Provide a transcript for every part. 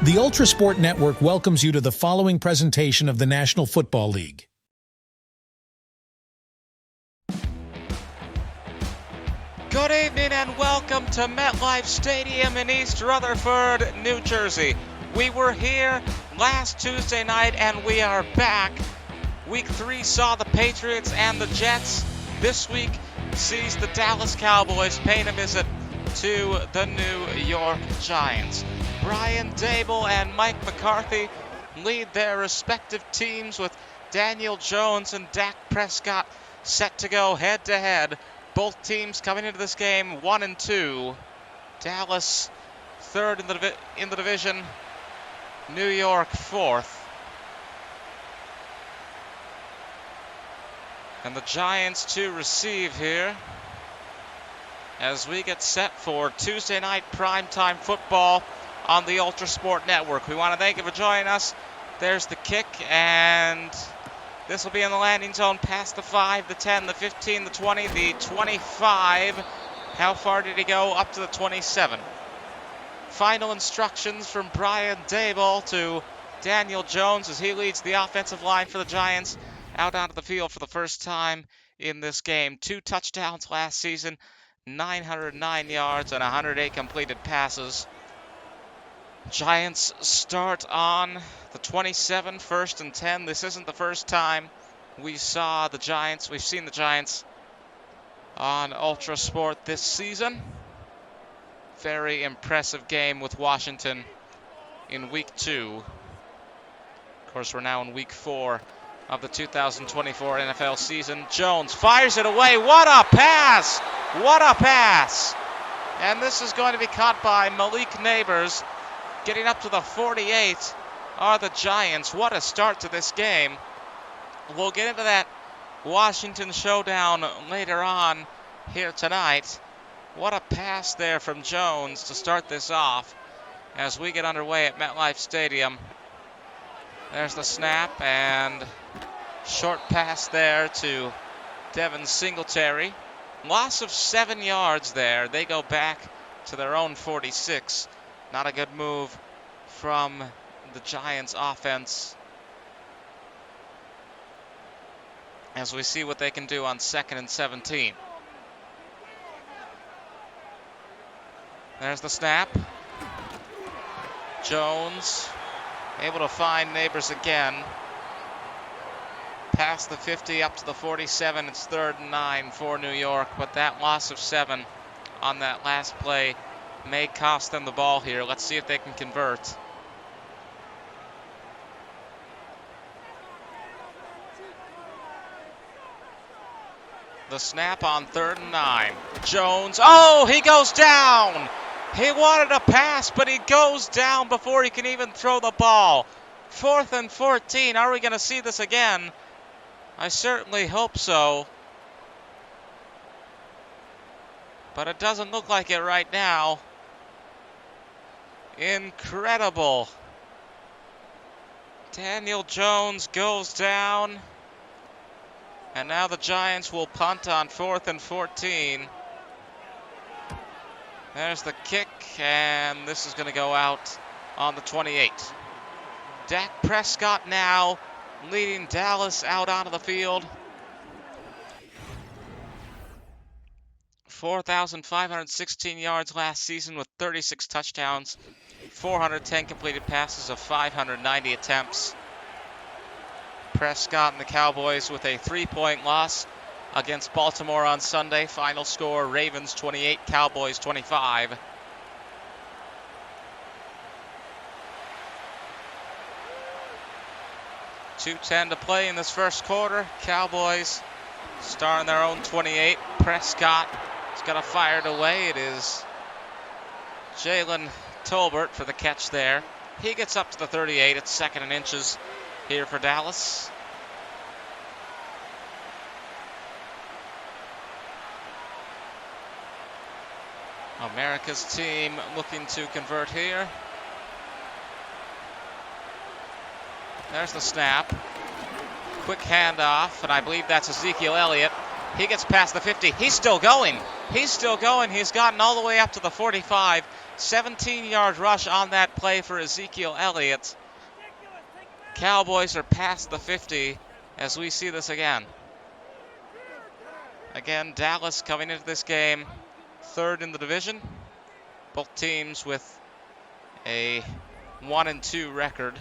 The ULTRASPORT Network welcomes you to the following presentation of the National Football League. Good evening and welcome to MetLife Stadium in East Rutherford, New Jersey. We were here last Tuesday night and we are back. Week 3 saw the Patriots and the Jets. This week sees the Dallas Cowboys paying a visit to the New York Giants. Brian Dable and Mike McCarthy lead their respective teams with Daniel Jones and Dak Prescott set to go head-to-head. Both teams coming into this game 1-2. Dallas third in the division. New York fourth. And the Giants to receive here as we get set for Tuesday night primetime football on the ULTRASPORT Network. We want to thank you for joining us. There's the kick, and this will be in the landing zone past the 5, the 10, the 15, the 20, the 25. How far did he go? Up to the 27. Final instructions from Brian Dable to Daniel Jones as he leads the offensive line for the Giants out onto the field for the first time in this game. 2 touchdowns last season, 909 yards and 108 completed passes. Giants start on the 27, 1st and 10. This isn't the first time we've seen the Giants on ULTRASPORT this season. Very impressive game with Washington in week 2. Of course, we're now in week 4 of the 2024 NFL season. Jones fires it away. What a pass! What a pass! And this is going to be caught by Malik Neighbors. Getting up to the 48 are the Giants. What a start to this game. We'll get into that Washington showdown later on here tonight. What a pass there from Jones to start this off as we get underway at MetLife Stadium. There's the snap and short pass there to Devin Singletary. Loss of 7 yards there. They go back to their own 46. Not a good move from the Giants offense as we see what they can do on 2nd and 17. There's the snap. Jones able to find Neighbors again. Past the 50 up to the 47. It's 3rd and 9 for New York, but that loss of 7 on that last play may cost them the ball here. Let's see if they can convert. The snap on 3rd and 9. Jones, oh, he goes down. He wanted a pass, but he goes down before he can even throw the ball. 4th and 14. Are we going to see this again? I certainly hope so. But it doesn't look like it right now. Incredible. Daniel Jones goes down. And now the Giants will punt on 4th and 14. There's the kick, and this is going to go out on the 28. Dak Prescott now leading Dallas out onto the field. 4,516 yards last season with 36 touchdowns, 410 completed passes of 590 attempts. Prescott and the Cowboys with a 3-point loss against Baltimore on Sunday. Final score, Ravens 28, Cowboys 25. .210 to play in this first quarter. Cowboys starting their own 28. Prescott has got to fire it away. It is Jalen Tolbert for the catch there. He gets up to the 38. It's 2nd and inches here for Dallas. America's team looking to convert here. There's the snap. Quick handoff, and I believe that's Ezekiel Elliott He gets past the 50. He's still going. He's gotten all the way up to the 45. 17-yard rush on that play for Ezekiel Elliott. Cowboys are past the 50 as we see this again. Again, Dallas coming into this game third in the division. Both teams with a 1-2 record.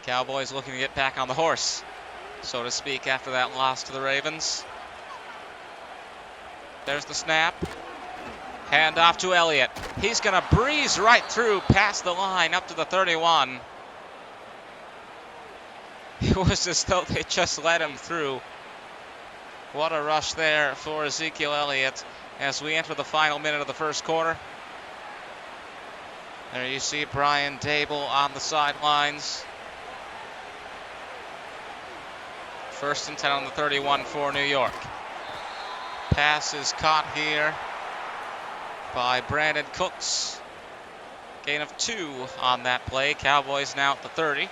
Cowboys looking to get back on the horse, so to speak, after that loss to the Ravens. There's the snap. Hand off to Elliott. He's going to breeze right through past the line up to the 31. It was as though they just let him through. What a rush there for Ezekiel Elliott as we enter the final minute of the first quarter. There you see Brian Dable on the sidelines. 1st and 10 on the 31 for New York. Pass is caught here by Brandon Cooks. Gain of 2 on that play. Cowboys now at the 30.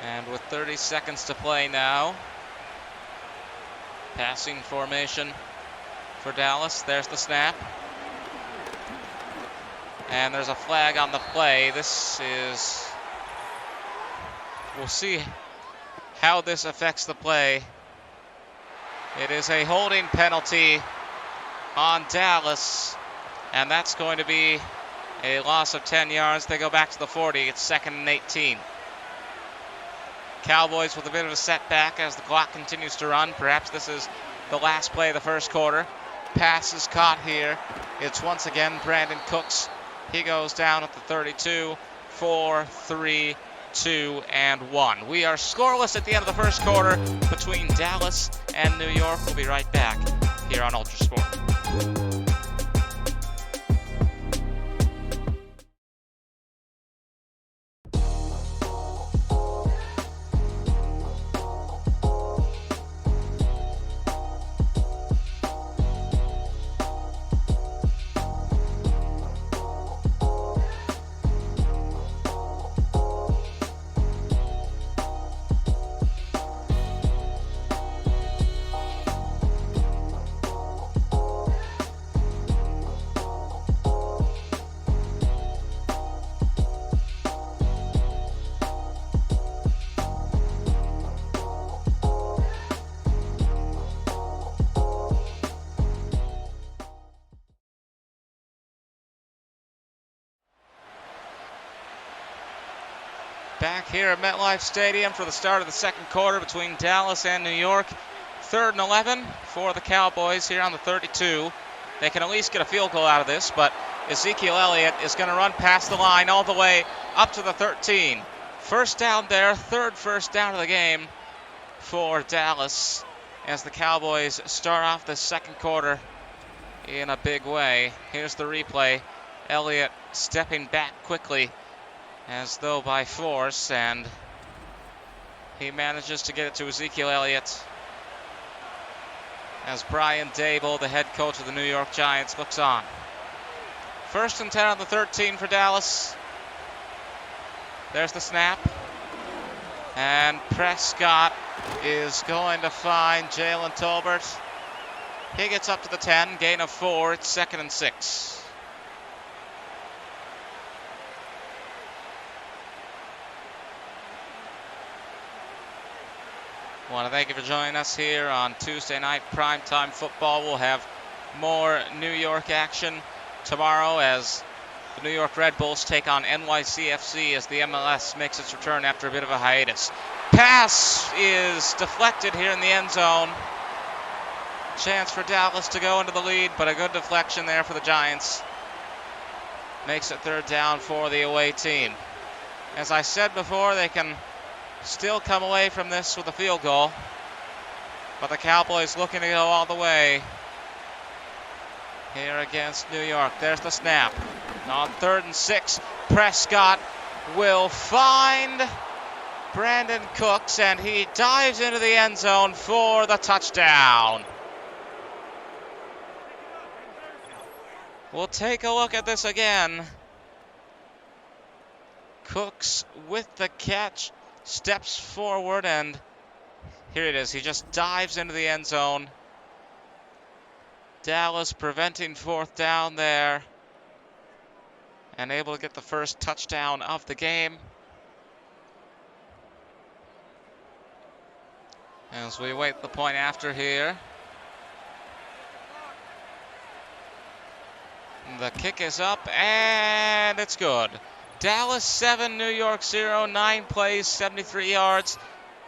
And with 30 seconds to play now, passing formation for Dallas. There's the snap. And there's a flag on the play. We'll see how this affects the play. It is a holding penalty on Dallas, and that's going to be a loss of 10 yards. They go back to the 40. It's 2nd and 18. Cowboys with a bit of a setback as the clock continues to run. Perhaps this is the last play of the first quarter. Pass is caught here. It's once again Brandon Cooks. He goes down at the 32, 4, 3, 2, and 1. We are scoreless at the end of the first quarter between Dallas and New York. We'll be right back here on ULTRASPORT. Back here at MetLife Stadium for the start of the second quarter between Dallas and New York. 3rd and 11 for the Cowboys here on the 32. They can at least get a field goal out of this, but Ezekiel Elliott is going to run past the line all the way up to the 13. First down there, 3rd first down of the game for Dallas as the Cowboys start off the second quarter in a big way. Here's the replay. Elliott stepping back quickly as though by force, and he manages to get it to Ezekiel Elliott as Brian Dable, the head coach of the New York Giants, looks on. 1st and 10 on the 13 for Dallas. There's the snap. And Prescott is going to find Jalen Tolbert. He gets up to the 10, gain of 4. It's 2nd and 6. I want to thank you for joining us here on Tuesday Night Primetime Football. We'll have more New York action tomorrow as the New York Red Bulls take on NYCFC as the MLS makes its return after a bit of a hiatus. Pass is deflected here in the end zone. Chance for Dallas to go into the lead, but a good deflection there for the Giants. Makes it 3rd down for the away team. As I said before, they can still come away from this with a field goal, but the Cowboys looking to go all the way here against New York. There's the snap. On 3rd and 6, Prescott will find Brandon Cooks, and he dives into the end zone for the touchdown. We'll take a look at this again. Cooks with the catch, steps forward, and here it is. He just dives into the end zone. Dallas preventing fourth down there and able to get the first touchdown of the game. As we wait the point after here. The kick is up, and it's good. Dallas 7, New York 0, 9 plays, 73 yards,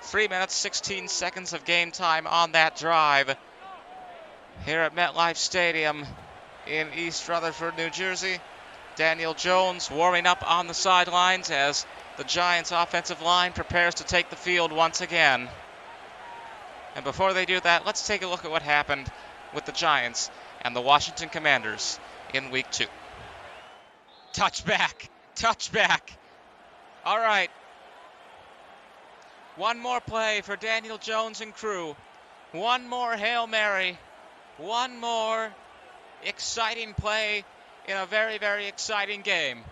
3 minutes, 16 seconds of game time on that drive here at MetLife Stadium in East Rutherford, New Jersey. Daniel Jones warming up on the sidelines as the Giants' offensive line prepares to take the field once again. And before they do that, let's take a look at what happened with the Giants and the Washington Commanders in Week 2. Touchback. All right. One more play for Daniel Jones and crew. One more Hail Mary. One more exciting play in a very, very exciting game.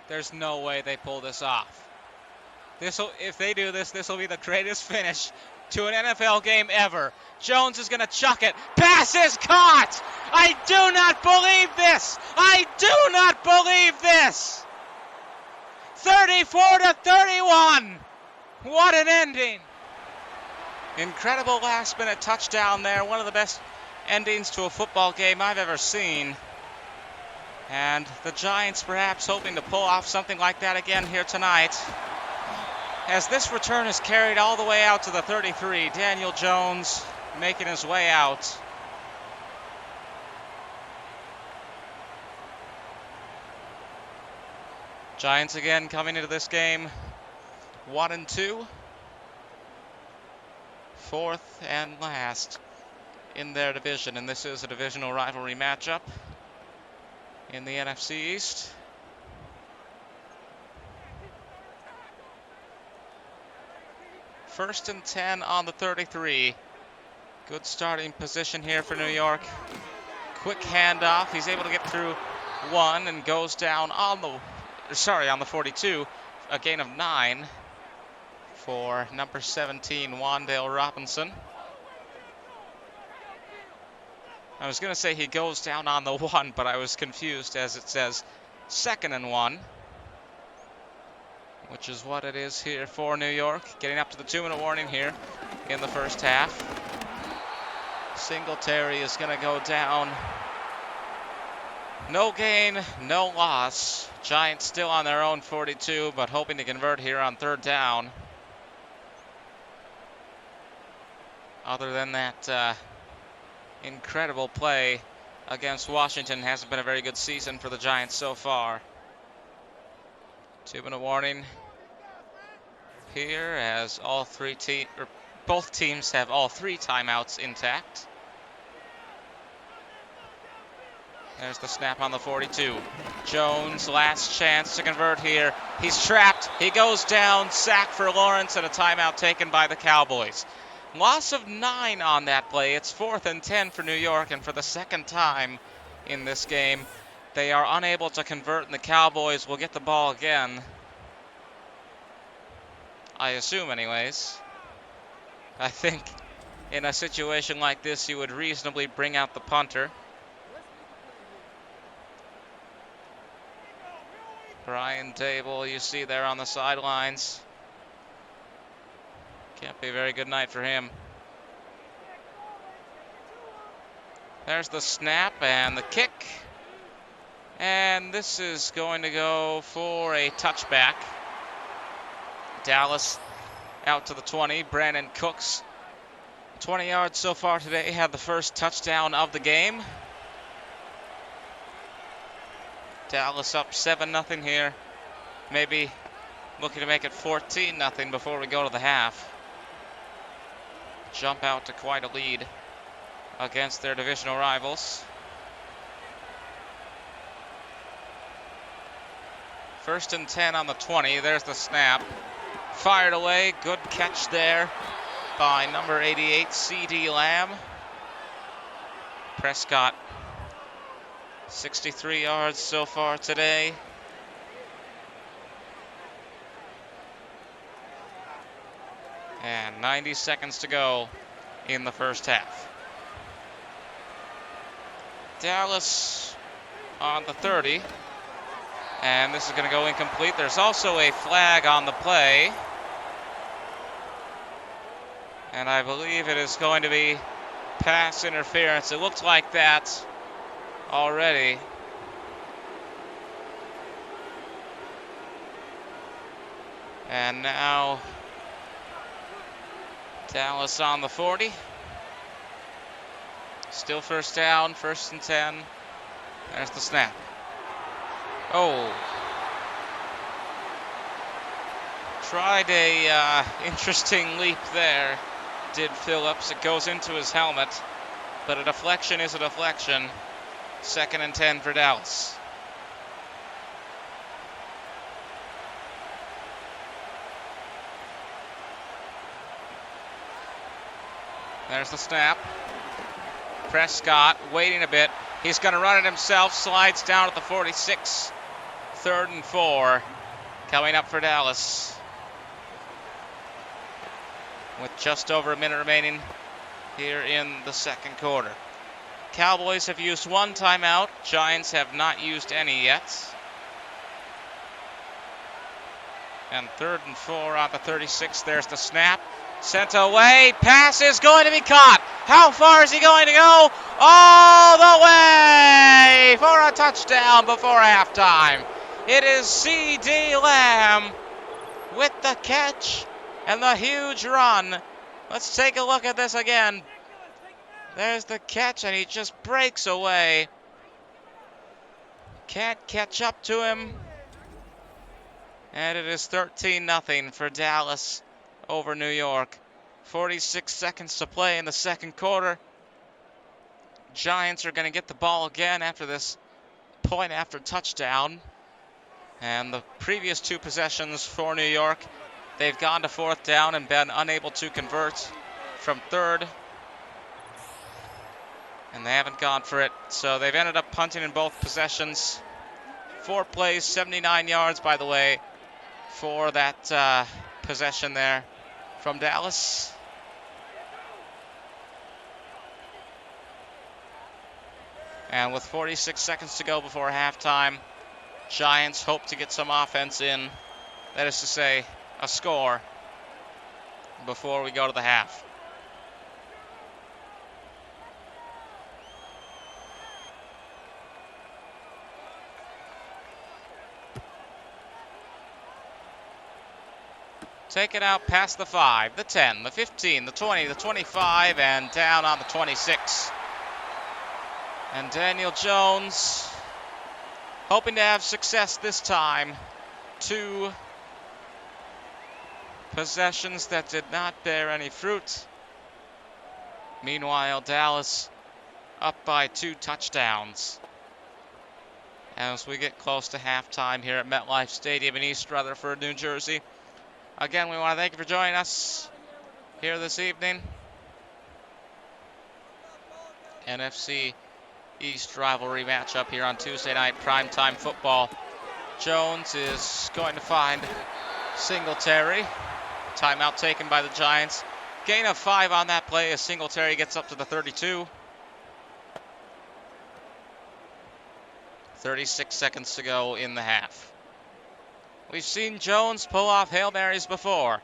There's no way they pull this off. If they do this, this will be the greatest finish to an NFL game ever. Jones is going to chuck it. Pass is caught! I do not believe this! 34-31. What an ending. Incredible last-minute touchdown there. One of the best endings to a football game I've ever seen. And the Giants perhaps hoping to pull off something like that again here tonight. As this return is carried all the way out to the 33, Daniel Jones making his way out. Giants again coming into this game 1-2. Fourth and last in their division, and this is a divisional rivalry matchup in the NFC East. First and 10 on the 33. Good starting position here for New York. Quick handoff. He's able to get through one and goes down on the 42. A gain of 9 for number 17, Wan'Dale Robinson. I was going to say he goes down on the 1, but I was confused as it says 2nd and 1. Which is what it is here for New York. Getting up to the 2-minute warning here in the first half. Singletary is going to go down. No gain, no loss. Giants still on their own 42, but hoping to convert here on 3rd down. Other than that incredible play against Washington, hasn't been a very good season for the Giants so far. 2-minute warning here as both teams have all 3 timeouts intact. There's the snap on the 42. Jones, last chance to convert here. He's trapped. He goes down. Sack for Lawrence and a timeout taken by the Cowboys. Loss of 9 on that play. It's 4th and 10 for New York, and for the second time in this game, they are unable to convert, and the Cowboys will get the ball again. I assume anyways. I think in a situation like this, you would reasonably bring out the punter. Brian Dable, you see there on the sidelines. Can't be a very good night for him. There's the snap and the kick. And this is going to go for a touchback. Dallas out to the 20. Brandon Cooks, 20 yards so far today, had the first touchdown of the game. Dallas up 7-0 here. Maybe looking to make it 14-0 before we go to the half. Jump out to quite a lead against their divisional rivals. First and 10 on the 20. There's the snap. Fired away. Good catch there by number 88, C.D. Lamb. Prescott, 63 yards so far today. And 90 seconds to go in the first half. Dallas on the 30. And this is going to go incomplete. There's also a flag on the play. And I believe it is going to be pass interference. It looked like that already. And now Dallas on the 40. Still first down, 1st and 10. There's the snap. Oh. Tried a interesting leap there, did Phillips. It goes into his helmet, but a deflection is a deflection. 2nd and 10 for Dallas. There's the snap. Prescott waiting a bit. He's going to run it himself. Slides down at the 46. 3rd and 4 coming up for Dallas. With just over a minute remaining here in the second quarter. Cowboys have used 1 timeout. Giants have not used any yet. And 3rd and 4 on the 36. There's the snap. Sent away. Pass is going to be caught. How far is he going to go? All the way for a touchdown before halftime. It is C.D. Lamb with the catch and the huge run. Let's take a look at this again. There's the catch, and he just breaks away. Can't catch up to him. And it is 13-0 for Dallas over New York. 46 seconds to play in the second quarter. Giants are going to get the ball again after this point after touchdown. And the previous 2 possessions for New York, they've gone to 4th down and been unable to convert from 3rd. And they haven't gone for it, so they've ended up punting in both possessions. 4 plays, 79 yards, by the way, for that possession there from Dallas. And with 46 seconds to go before halftime, Giants hope to get some offense in. That is to say, a score before we go to the half. Take it out past the 5, the 10, the 15, the 20, the 25, and down on the 26. And Daniel Jones hoping to have success this time. 2 possessions that did not bear any fruit. Meanwhile, Dallas up by 2 touchdowns. As we get close to halftime here at MetLife Stadium in East Rutherford, New Jersey. Again, we want to thank you for joining us here this evening. NFC East rivalry matchup here on Tuesday Night Primetime Football. Jones is going to find Singletary. Timeout taken by the Giants. Gain of 5 on that play as Singletary gets up to the 32. 36 seconds to go in the half. We've seen Jones pull off Hail Marys before.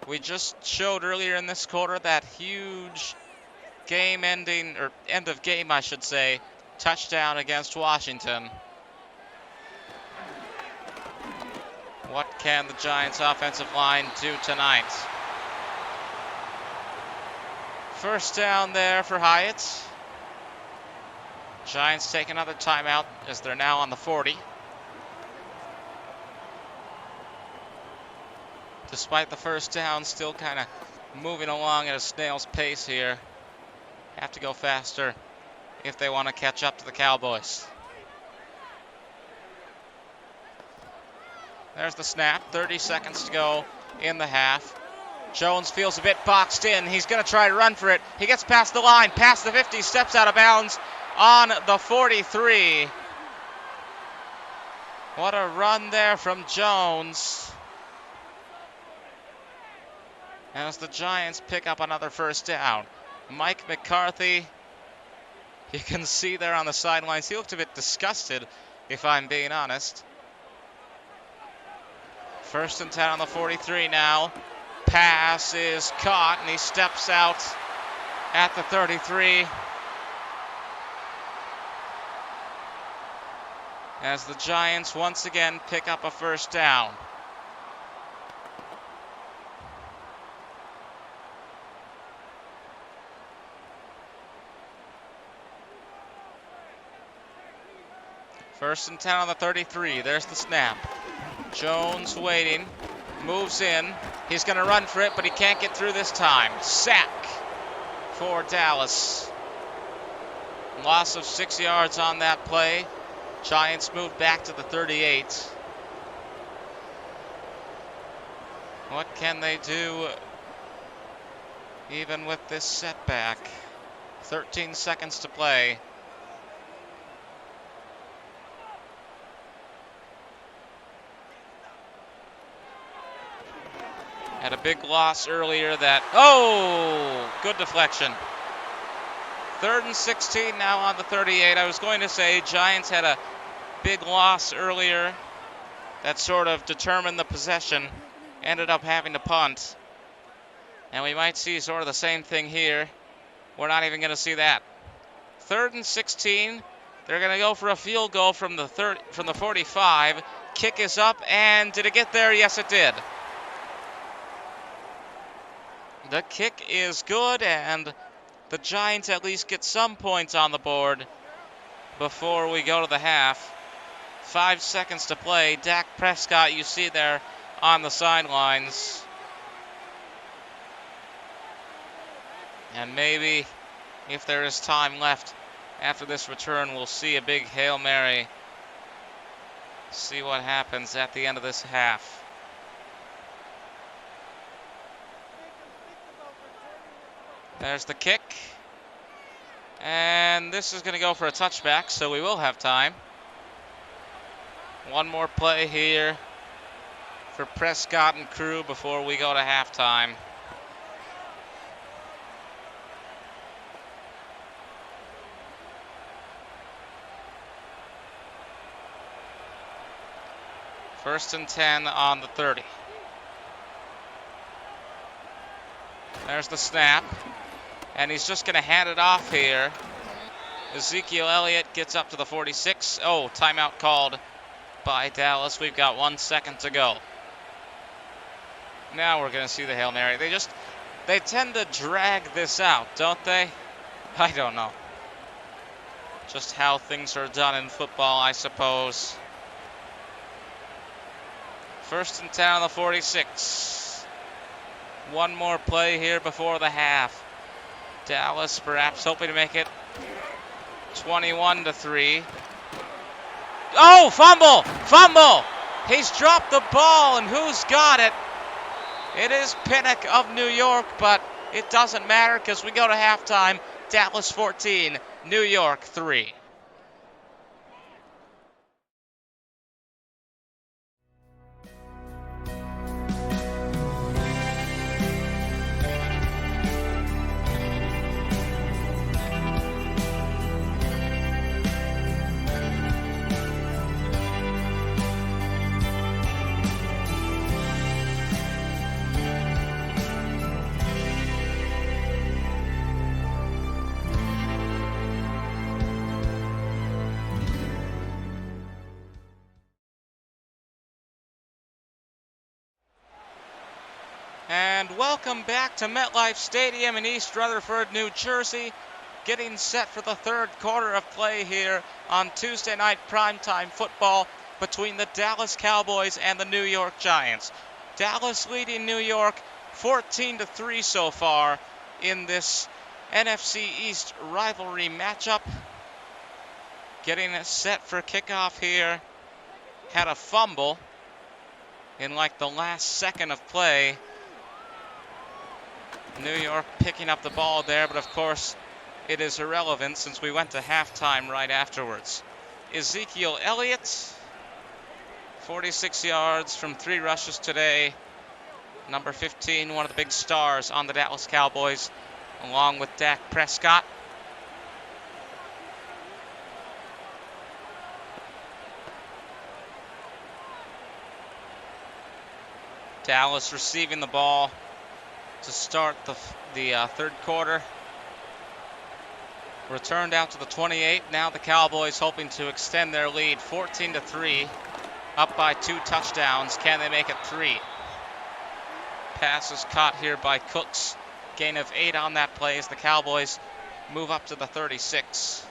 We just showed earlier in this quarter that huge game-ending, or end of game, I should say, touchdown against Washington. What can the Giants' offensive line do tonight? First down there for Hyatt. Giants take another timeout as they're now on the 40. Despite the first down, still kind of moving along at a snail's pace here. Have to go faster if they want to catch up to the Cowboys. There's the snap. 30 seconds to go in the half. Jones feels a bit boxed in. He's going to try to run for it. He gets past the line, past the 50, steps out of bounds, on the 43. What a run there from Jones. As the Giants pick up another first down. Mike McCarthy, you can see there on the sidelines, he looked a bit disgusted, if I'm being honest. 1st and 10 on the 43 now. Pass is caught, and he steps out at the 33. As the Giants once again pick up a first down. First and 10 on the 33. There's the snap. Jones waiting. Moves in. He's going to run for it, but he can't get through this time. Sack for Dallas. Loss of 6 yards on that play. Giants move back to the 38. What can they do even with this setback? 13 seconds to play. Had a big loss earlier that, good deflection. 3rd and 16 now on the 38. I was going to say Giants had a big loss earlier that sort of determined the possession. Ended up having to punt. And we might see sort of the same thing here. We're not even going to see that. 3rd and 16. They're going to go for a field goal from the 45. Kick is up, and did it get there? Yes, it did. The kick is good, and the Giants at least get some points on the board before we go to the half. 5 seconds to play. Dak Prescott, you see there on the sidelines. And maybe if there is time left after this return, we'll see a big Hail Mary. See what happens at the end of this half. There's the kick. And this is going to go for a touchback, so we will have time. One more play here for Prescott and crew before we go to halftime. First and 10 on the 30. There's the snap. And he's just going to hand it off here. Ezekiel Elliott gets up to the 46. Oh, timeout called by Dallas. We've got 1 second to go. Now we're going to see the Hail Mary. They tend to drag this out, don't they? I don't know. Just how things are done in football, I suppose. First and 10 on the 46. One more play here before the half. Dallas perhaps hoping to make it 21-3. Oh, fumble! Fumble! He's dropped the ball, and who's got it? It is Pinnock of New York, but it doesn't matter because we go to halftime. Dallas 14, New York 3. And welcome back to MetLife Stadium in East Rutherford, New Jersey. Getting set for the 3rd quarter of play here on Tuesday Night Primetime Football between the Dallas Cowboys and the New York Giants. Dallas leading New York 14-3 so far in this NFC East rivalry matchup. Getting it set for kickoff here. Had a fumble in like the last second of play. New York picking up the ball there, but of course it is irrelevant since we went to halftime right afterwards. Ezekiel Elliott, 46 yards from 3 rushes today. Number 15, one of the big stars on the Dallas Cowboys, along with Dak Prescott. Dallas receiving the ball to start the third quarter. Returned out to the 28. Now the Cowboys hoping to extend their lead 14-3. Up by 2 touchdowns. Can they make it 3? Pass is caught here by Cooks. Gain of 8 on that play as the Cowboys move up to the 36.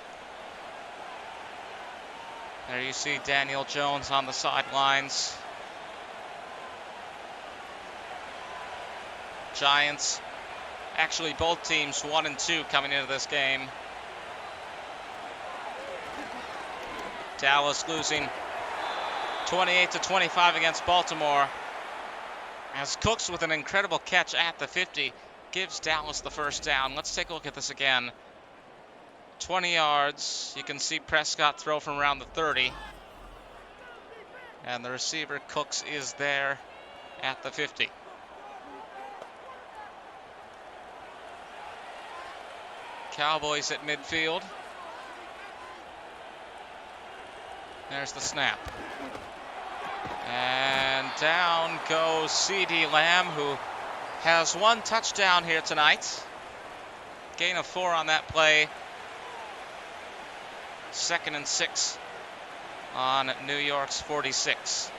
There you see Daniel Jones on the sidelines. Giants, actually both teams 1-2 coming into this game. Dallas losing 28-25 against Baltimore, as Cooks with an incredible catch at the 50 gives Dallas the first down. Let's take a look at this again. 20 yards. You can see Prescott throw from around the 30. And the receiver Cooks is there at the 50. Cowboys at midfield. There's the snap. And down goes CeeDee Lamb, who has 1 touchdown here tonight. Gain of 4 on that play. 2nd and 6 on New York's 46.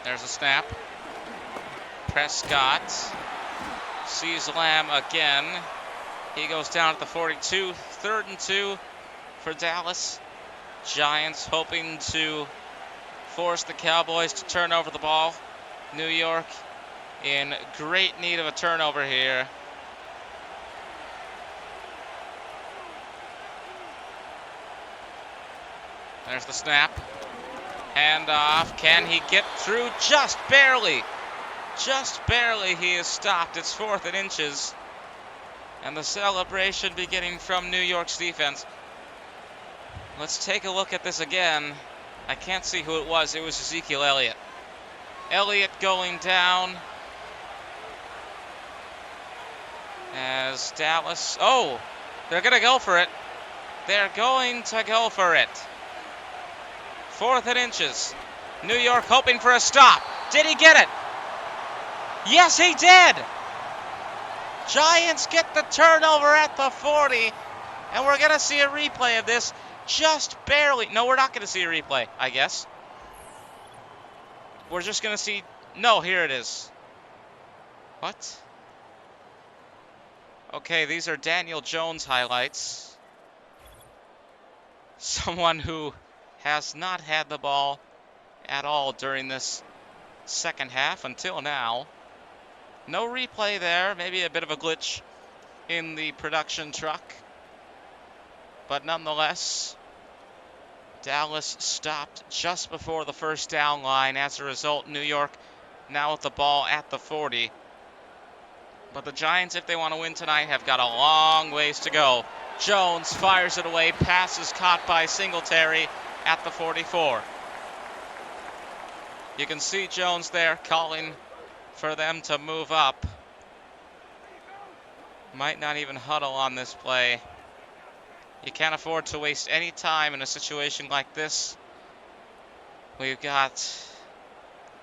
There's a snap. Prescott sees Lamb again. He goes down at the 42. 3rd and 2 for Dallas. Giants hoping to force the Cowboys to turn over the ball. New York in great need of a turnover here. There's the snap. Handoff. Can he get through? Just barely. Just barely he is stopped. It's 4th and inches. And the celebration beginning from New York's defense. Let's take a look at this again. I can't see who it was. It was Ezekiel Elliott. Elliott going down. As Dallas... Oh! They're going to go for it. They're going to go for it. 4th and inches. New York hoping for a stop. Did he get it? Yes, he did! Giants get the turnover at the 40. And we're going to see a replay of this. Just barely. No, we're not going to see a replay, I guess. We're just going to see... No, here it is. What? Okay, these are Daniel Jones highlights. Someone who has not had the ball at all during this second half until now. No replay there. Maybe a bit of a glitch in the production truck. But nonetheless, Dallas stopped just before the first down line. As a result, New York now with the ball at the 40. But the Giants, if they want to win tonight, have got a long ways to go. Jones fires it away. Pass is caught by Singletary at the 44. You can see Jones there calling for them to move up. Might not even huddle on this play. You can't afford to waste any time in a situation like this. We've got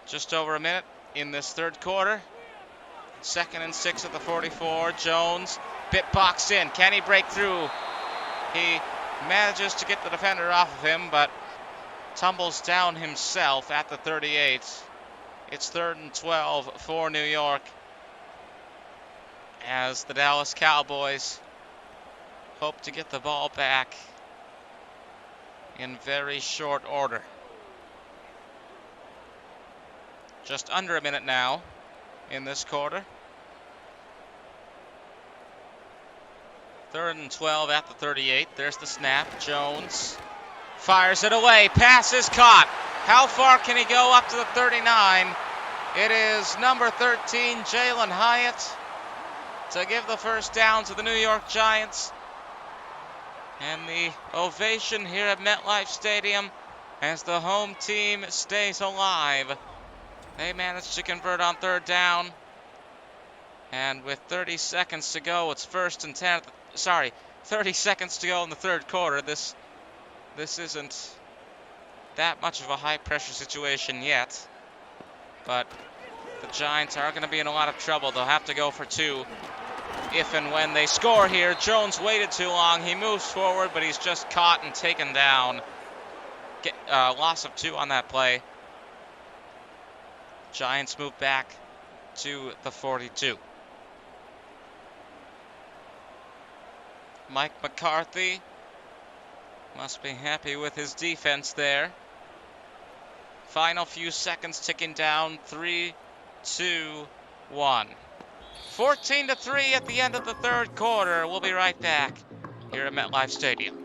just over a minute in this third quarter. 2nd and 6 at the 44. Jones, bit boxed in. Can he break through? He manages to get the defender off of him, but tumbles down himself at the 38. It's 3rd and 12 for New York, as the Dallas Cowboys hope to get the ball back in very short order. Just under a minute now in this quarter. 3rd and 12 at the 38. There's the snap. Jones fires it away. Pass is caught. How far can he go? Up to the 39. It is number 13, Jalen Hyatt, to give the first down to the New York Giants. And the ovation here at MetLife Stadium as the home team stays alive. They managed to convert on third down. And with 30 seconds to go, it's 1st and 10. 30 seconds to go in the third quarter. This isn't that much of a high-pressure situation yet. But the Giants are going to be in a lot of trouble. They'll have to go for 2 if and when they score here. Jones waited too long. He moves forward, but he's just caught and taken down. Loss of 2 on that play. Giants move back to the 42. Mike McCarthy must be happy with his defense there. Final few seconds ticking down. 3, 2, 1. 14-3 at the end of the third quarter. We'll be right back here at MetLife Stadium.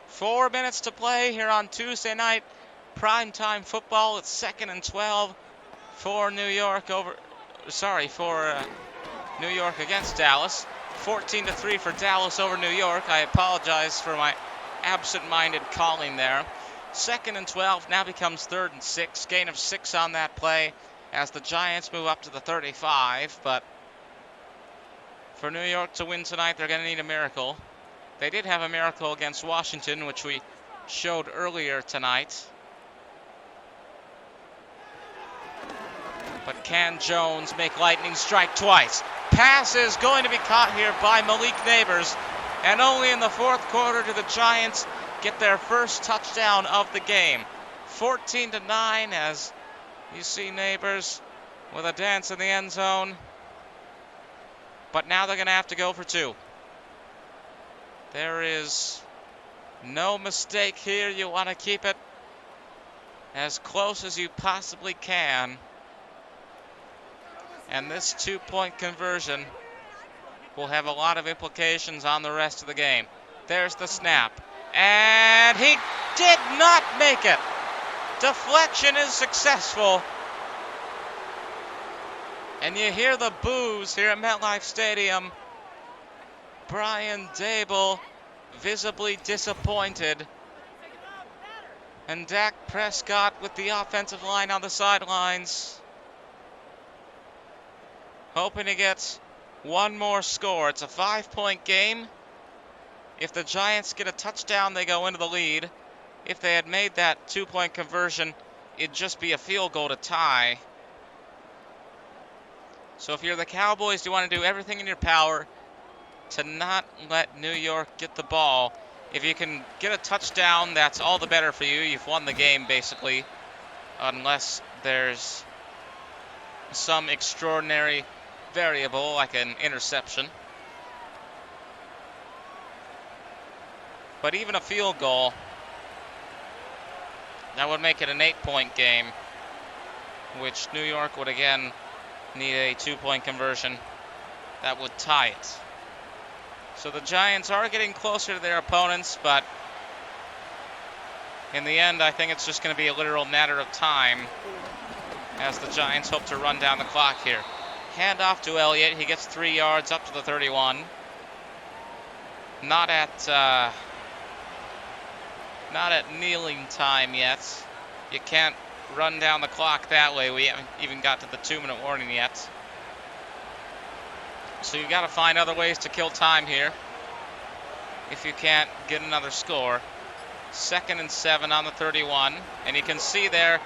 Four minutes to play here on Tuesday night primetime football. It's 2nd and 12 for New York New York against Dallas. 14-3 for Dallas over New York. I apologize for my absent-minded calling there. 2nd and 12 now becomes 3rd and 6. Gain of 6 on that play as the Giants move up to the 35. But for New York to win tonight, they're going to need a miracle. They did have a miracle against Washington, which we showed earlier tonight. But can Jones make lightning strike twice? Pass is going to be caught here by Malik Neighbors. And only in the fourth quarter do the Giants get their first touchdown of the game. 14-9 as you see Neighbors with a dance in the end zone. But now they're going to have to go for 2. There is no mistake here. You want to keep it as close as you possibly can. And this 2-point conversion will have a lot of implications on the rest of the game. There's the snap. And he did not make it. Deflection is successful. And you hear the boos here at MetLife Stadium. Brian Dable visibly disappointed. And Dak Prescott with the offensive line on the sidelines, hoping to get one more score. It's a 5-point game. If the Giants get a touchdown, they go into the lead. If they had made that 2-point conversion, it'd just be a field goal to tie. So if you're the Cowboys, you want to do everything in your power to not let New York get the ball. If you can get a touchdown, that's all the better for you. You've won the game, basically, unless there's some extraordinary variable like an interception. But even a field goal, that would make it an 8-point game, which New York would again need a 2-point conversion that would tie it. So the Giants are getting closer to their opponents, but in the end, I think it's just going to be a literal matter of time as the Giants hope to run down the clock here. Hand off to Elliott. He gets 3 yards up to the 31. Not at kneeling time yet. You can't run down the clock that way. We haven't even got to the 2-minute warning yet. So you got to find other ways to kill time here if you can't get another score. 2nd and 7 on the 31. And you can see there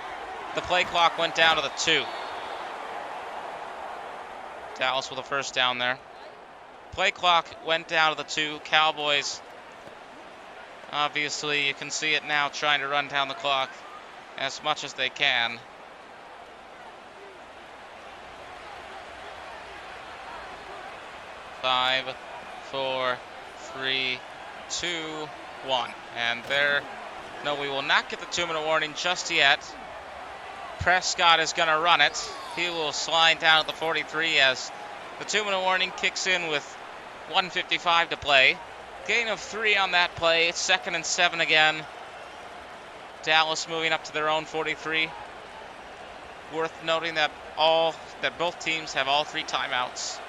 the play clock went down to the 2. Dallas with a first down there. Play clock went down to the 2. Cowboys, obviously, you can see it now, trying to run down the clock as much as they can. Five, 4, 3, 2, 1. And there, no, we will not get the 2-minute warning just yet. Prescott is going to run it. He will slide down at the 43 as the 2-minute warning kicks in with 1:55 to play. Gain of 3 on that play. It's 2nd and 7 again. Dallas moving up to their own 43. Worth noting that both teams have all 3 timeouts.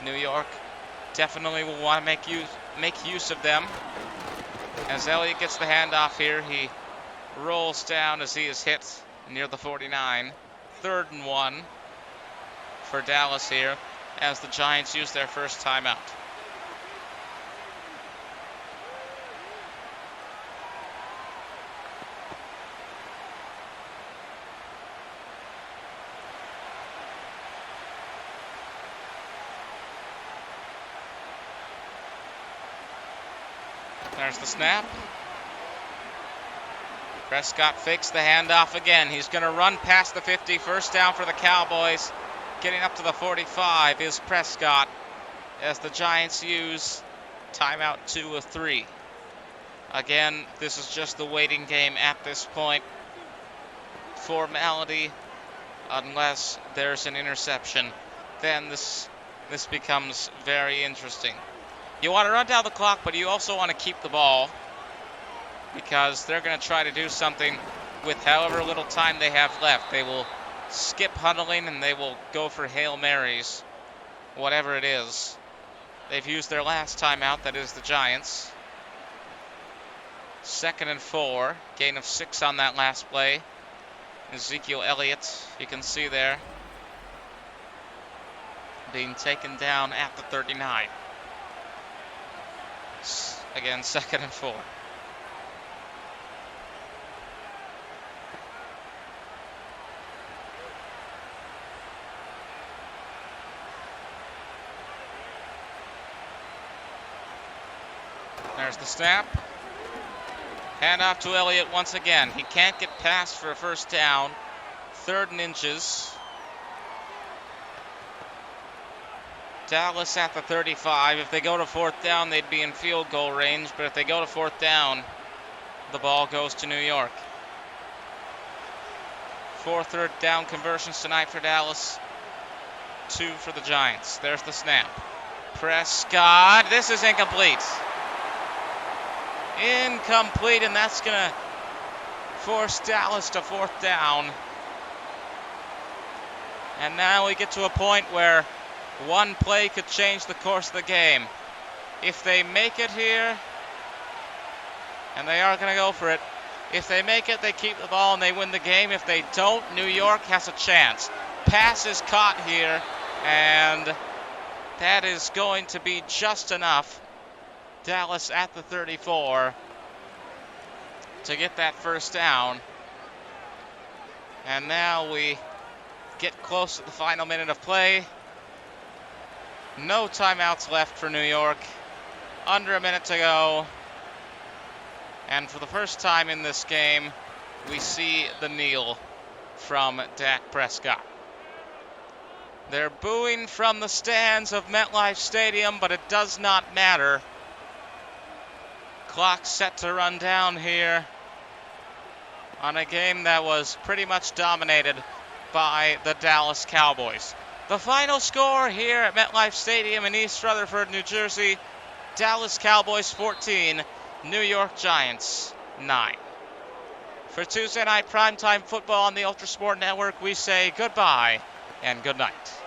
New York definitely will want to make use of them. As Elliott gets the handoff here, he rolls down as he is hit near the 49. 3rd and 1 for Dallas here as the Giants use their first timeout. There's the snap. Prescott fakes the handoff again. He's going to run past the 50. First down for the Cowboys. Getting up to the 45 is Prescott as the Giants use timeout 2 of 3. Again, this is just the waiting game at this point. Formality, unless there's an interception, then this becomes very interesting. You want to run down the clock, but you also want to keep the ball because they're going to try to do something with however little time they have left. They will skip huddling and they will go for Hail Marys, whatever it is. They've used their last timeout, that is the Giants. 2nd and 4, gain of 6 on that last play. Ezekiel Elliott, you can see there, being taken down at the 39. Again, 2nd and 4. There's the snap. Handoff to Elliott once again. He can't get past for a first down. 3rd and inches. Dallas at the 35. If they go to 4th down, they'd be in field goal range. But if they go to 4th down, the ball goes to New York. 4 third down conversions tonight for Dallas. 2 for the Giants. There's the snap. Prescott. This is incomplete. Incomplete, and that's going to force Dallas to 4th down. And now we get to a point where one play could change the course of the game. If they make it here, and they are going to go for it, if they make it, they keep the ball and they win the game. If they don't, New York has a chance. Pass is caught here, and that is going to be just enough. Dallas at the 34 to get that first down. And now we get close to the final minute of play. No timeouts left for New York. Under a minute to go. And for the first time in this game, we see the kneel from Dak Prescott. They're booing from the stands of MetLife Stadium, but it does not matter. Clock set to run down here on a game that was pretty much dominated by the Dallas Cowboys. The final score here at MetLife Stadium in East Rutherford, New Jersey, Dallas Cowboys 14, New York Giants 9. For Tuesday Night Primetime Football on the ULTRASPORT Network, we say goodbye and good night.